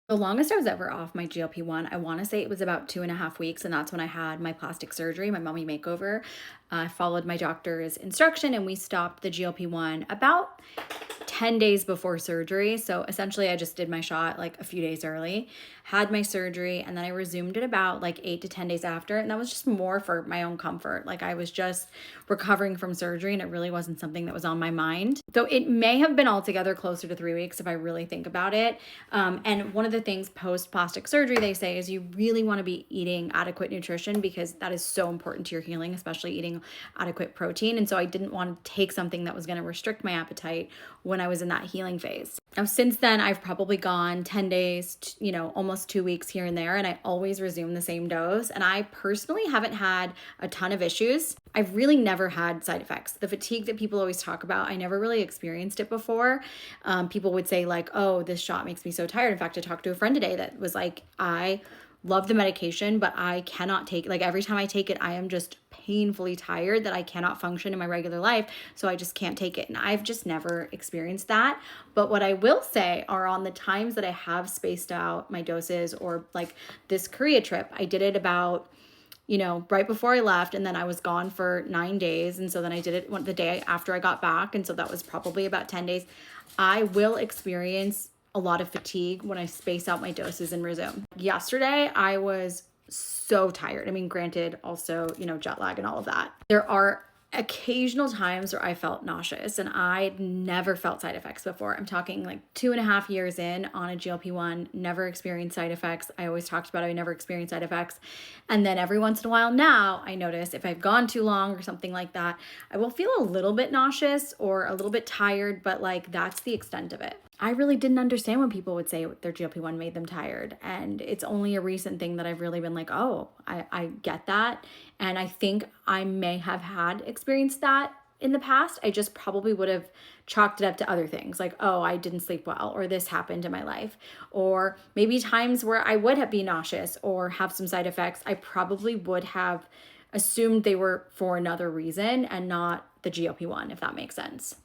The longest I was ever off my GLP-1, I want to say it was about 2.5 weeks, and that's when I had my plastic surgery, my mommy makeover. I followed my doctor's instruction, and we stopped the GLP-1 about 10 days before surgery. So essentially, I just did my shot like a few days early, had my surgery, and then I resumed it about like 8 to 10 days after. And that was just more for my own comfort. Like I was just recovering from surgery, and it really wasn't something that was on my mind. Though it may have been altogether closer to 3 weeks if I really think about it. And one of the things post plastic surgery they say is you really want to be eating adequate nutrition because that is so important to your healing, especially eating adequate protein. And so I didn't want to take something that was going to restrict my appetite when I was in that healing phase. Now, since then, I've probably gone 10 days, almost 2 weeks here and there, and I always resume the same dose. And I personally haven't had a ton of issues. I've really never had side effects. The fatigue that people always talk about, I never really experienced it before. People would say like, oh, this shot makes me so tired. In fact, I talked to a friend today that was like, I love the medication, but I cannot take, like every time I take it, I am just painfully tired that I cannot function in my regular life. So I just can't take it. And I've just never experienced that. But what I will say are on the times that I have spaced out my doses, or like this Korea trip, I did it about right before I left, and then I was gone for 9 days. And so then I did it the day after I got back. And so that was probably about 10 days. I will experience a lot of fatigue when I space out my doses and resume. Yesterday, I was so tired. I mean, granted, also, jet lag and all of that. There are occasional times where I felt nauseous, and I'd never felt side effects before. I'm talking like 2.5 years in on a GLP-1, never experienced side effects. I always talked about I never experienced side effects. And then every once in a while now, I notice if I've gone too long or something like that, I will feel a little bit nauseous or a little bit tired, but like that's the extent of it. I really didn't understand when people would say their GLP-1 made them tired. And it's only a recent thing that I've really been like, oh, I get that. And I think I may have had experienced that in the past. I just probably would have chalked it up to other things like, oh, I didn't sleep well, or this happened in my life, or maybe times where I would have been nauseous or have some side effects. I probably would have assumed they were for another reason and not the GLP-1, if that makes sense.